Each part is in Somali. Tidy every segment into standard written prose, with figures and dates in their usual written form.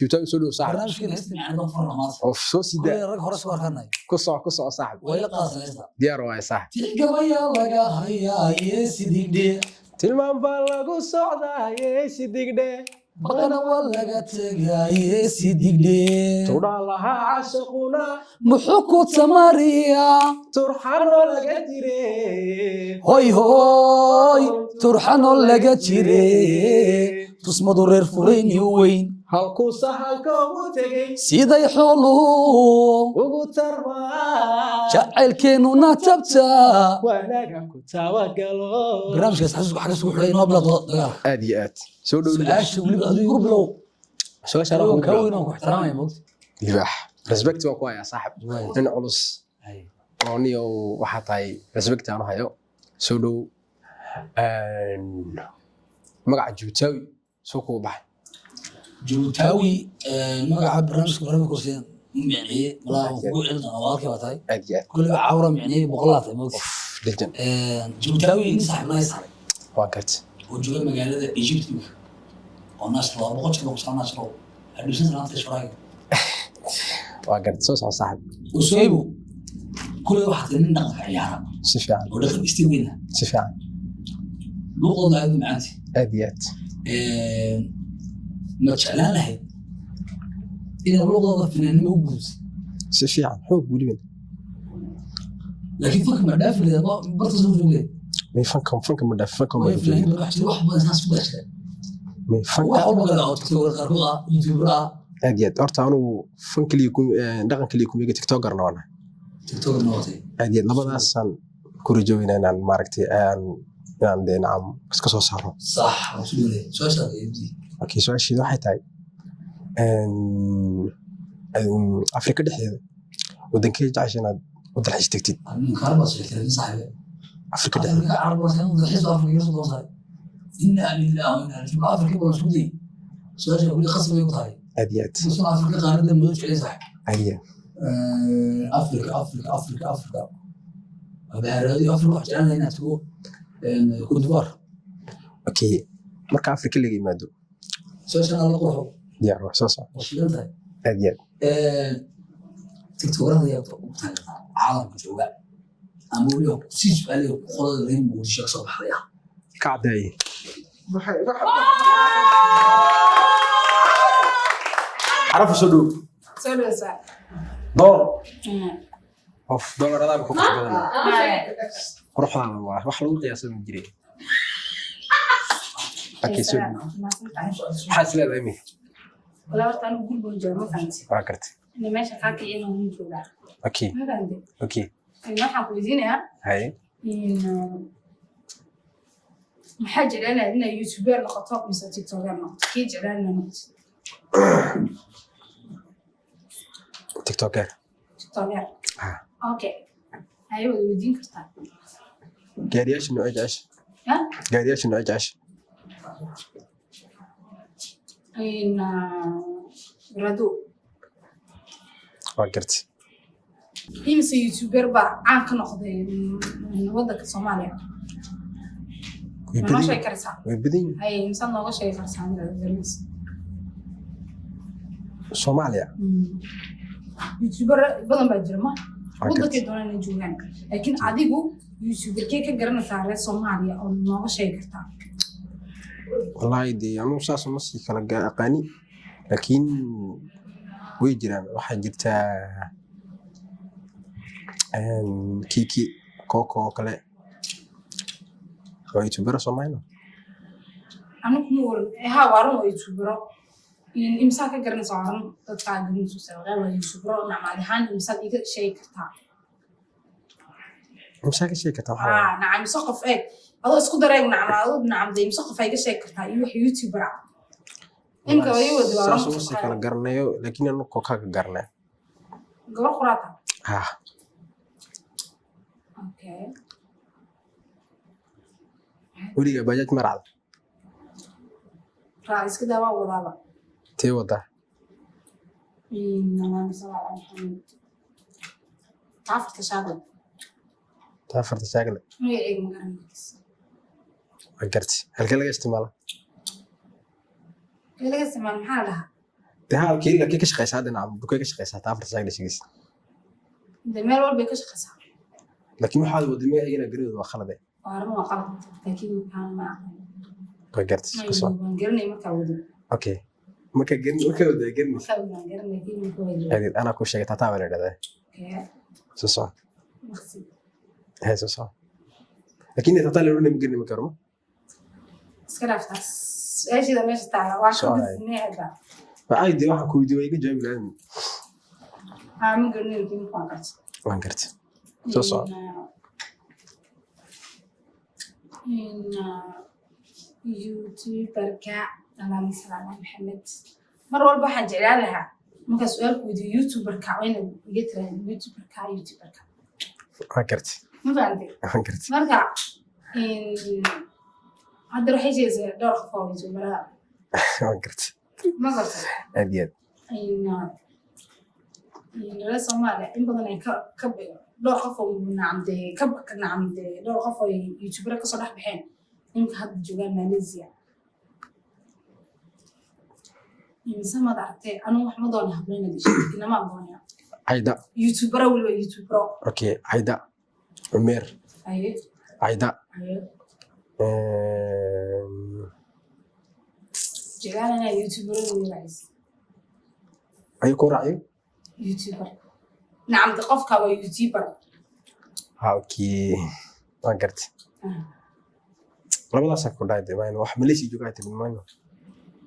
جوتاوي سولو صاحب برنامج كده هستمع عندهم فرنا ماس اوف سو سيدا رق هرس وركنا كسو صاحب ويلا قاصل هسه ديار واي صاحب تلقى لقى هيا يسدي دي تلمان بالغو سوداي سيديغدي بقنا ولا تلقى يسدي دي تودا لها عاشقنا محكو تماريا ترحانو laga jire هوي هوي ترحنو لقى جيري تصمدوا رير فورين يوين halku sahalka ugu tagay سيداي حولو ugu tarma jacaylkeenuna tabta wanaga ku tawagalo barnaamijkaas xasuuska xagga sugu xidhay inoo bilowdo dagaal aad iyo aad soo dhow su-aasha weliba adigu igu bilow soo sharax adigoon kaa weyn aan ku ixtiraamaya moogta libaax respect waa ku haya saaxib nin culus oo niyo waxa tahay respect aan hayo soo dhow magaca Juutawi soo ku baxay Juutawi magaca barnaamijka barnaamijka kursiyan micnihii malaa ku cildan oo halkii waa tahay aad iyo aad kulliga cawra micnihii boqolaad moogta dejan Juutawi in saaxiibnaa saray waa gart oo jooga magaalada Egypt oo naas laba boqol kiiba ku saabsan naas hadhuusan laanta shaqaaga waa gart soo saaxib usaybu kulliga waxa nin dhaqanka ciyaara si fiican oo dhaqan istiweyna si fiican luqadda aad macaanti aad iyo aad ma jeclaan lahayd inaad luqadda finaanimo u gudubtid si fiican xoog weliba laakiin fanka ma dhaafi leeda barta soo joogay may fanka ma dhaaf fanka ma way finaanimo wax jira wax badan saas ku gashay may fanka wax walba laga codto qaarkood ah youtuber ah aad iyo aad horta anu fanka dhaqan kaliya kumiga tiktoker noona tiktoker noqotay aad iyo labadaasaan ku rajoonaa inaan maaragtay aan deenam iska soo saaro صح مسؤولية شو أشتغل يبدي okay su'aashiidu waxay tahay Afrika dhexdeeda wadankee jecesha inaad u dalxiis tagtid من كارباس شكله صاحبه Afrika dhexdeeda أفريقيا عرب وثاني الحزب أفريقيا يوصل وصل إنا لله وإنا إليه أفريقيا ولا سعودي سؤال يقول لي خصم يقول هاي aad iyo aad بس أفريقيا قارة مدوش عليه صح aad iyo أفريقيا بهذه أفريقيا واحد أنا هنا تقول كنت بار okay marka Afrika laga yimaado سؤال أنا أقوله diyaar wax soo saar وش قلت aad iyo aad تكتورة هي عالم جوال أموليه سيج عليه قرر لهم ودي شخص بحرية ka cadeeyay عرف soo dhow سولو صح door of doolarada ku qasbadan quruxdaada waa wax lagu qiyaasan jiray okay soo maxaa leedahay mi ولا ورت أنا أقول بوجه ما فهمت waa gartay إن ماشي خاكي إنه من جولا okay ما فهمت okay إن ما حكوزين يا hay إن محاجر أنا إن يوتيوبر لقطات مثل تيك توك أنا كي جرالنا نقط tiktoker تيك توك أوكي أيوة ودين كرتان gaariyaasha nooc jecesha ها gaariyaasha nooc jecesha إن برادو waa gartay إمس يوتيوبر بقى عن كنقضي من وضعك الصومالية ما شيء كرسان way badan yihiin هاي إنسان نوع شيء كرسان بالنسبة Soomaaliya يوتيوبر بدن بجرمه أوكي. وضعك دون الجوهان لكن عاديكو يوتيوبر كيك جرنا سعر الصومالية أو نوع شيء كرتان wallahi dee anu saas uma sii kala aqaani laakiin way jiraan waxaa jirtaa kiki koko oo kale oo youtuber Soomaaliya أنا كمول ها وارن يوتيوبر إن إمساك جرنا سعرن تدفع جرنا سعر غير يوتيوبر نعم على حال إمساك يك شيء كرتان imsaaka sheekata waxa نعم مسقف إيه هذا اسكو دريق نعم زي مسقف هاي كشيء كرتان يروح يوتيوبر إنك ويود saas uma sii kala وارن garanayo laakiin anu koka ka garanay قبل قراءة ha أوكي weliga bajaaj maracda رئيس كده ما وضعه tee wada إنما صلى الله عليه وسلم تعرف تشاغل taa farta shaagle هي إيه مقرنكس waa gartay halkee laga isticmaala إيه لقى سمع محلها de halkii laakiin ka shaqeysaa hadda nacam bukay ka shaqeysaa taa farsaga dhashigiis de meel walba ka shaqeysaa laakiin waxaad wadamada ayana gareedo waa khalad waarmo waa qalad laakiin waxaan ma aqaan ka gartis ka soo waan garanay markaa wado okay marka garin marka wada garin markaa waan garanay laakiin markaa wado adeed ana ku sheegay taa wala dhada soo merci hay soo laakiin taa la runay garin marka ruma iska dhaaftaas eeshida meesha taala waa ka disneeda ay de waxa ku weydiiyay iga jawaabi lahayn ma garanay laakiin waan gartay soo youtuberka alaama salaama maxamed mar walba waxaan jeclaan lahaa marka su'aalku weydiiyo youtuberka wayna iga tiraan youtuberka waan gartay ma fahamtay waan gartay marka hadda waxay sheegaysaa dhowr qof oo youtuberada waan gartay ma gartay aad reer Soomaaliya in badan ay ka dhowr qof oo nacamde dhowr qof oo youtuber ka soo dhex baxeen inta hadda joogaan Malaysia insamad artay anu wax ma doona hableena dishay inama doona ayda youtuber waliba youtuber okay ayda umeer ayda jiraan youtuber waliba ay ku raaciyo youtuber nacamde qofka waa youtuber okay waan gartay labadaas ku dhaayday wax Malaysia joogaa tilmaano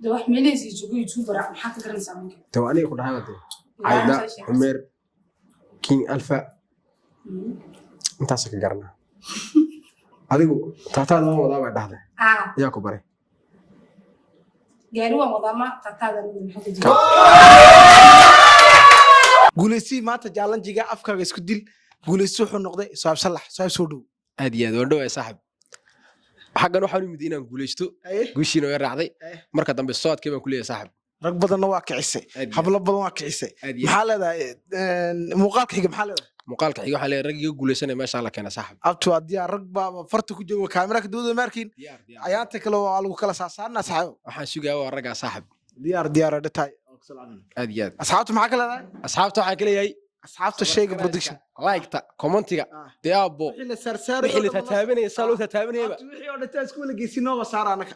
de wax Malaysia joogo youtuber maxaa ka garanaysaa marka to aniga ku dhahay wada ayda umeer king alpha intaas ka garana adigu taataada wada way dhahday yaa ku baray gaari waan wadaa ma taataada maxaa ka jira guuleysii maanta jaalanjiga afkaaga isku dil guuleysii wuxuu noqday saab salax saab soo dhow aad iyo aad waan dhawaay saaxib xaqan waxaan u mid inaan guuleysto guushiina way raacday marka dambe soodkay baan ku leeyahay saaxib rag badanna waa kicisay hablo badan waa kicisay maxaa leedahay muuqaalka xiga maxaa leedahay muuqaalka xiga waxa leeyahay rag iga guuleysanay meesha la keenay saaxib abtu adiya rag baa farta ku jooga kaamira ka dawada markiin ayaanta kale waa lagu kala saasaarnaa saaxib waxaan sugaa waa ragga saaxib diyaar dhataay aad iyo aad asxaabtu maxaa ka leedahay asxaabta waxaan ka leeyahay asxaabta shayga production like-ta commentiga deabo wixii la sarsaar wixii la tataabanaya salo tataabanayba wixii oo dhataas ku la geesinoo wasaara anaka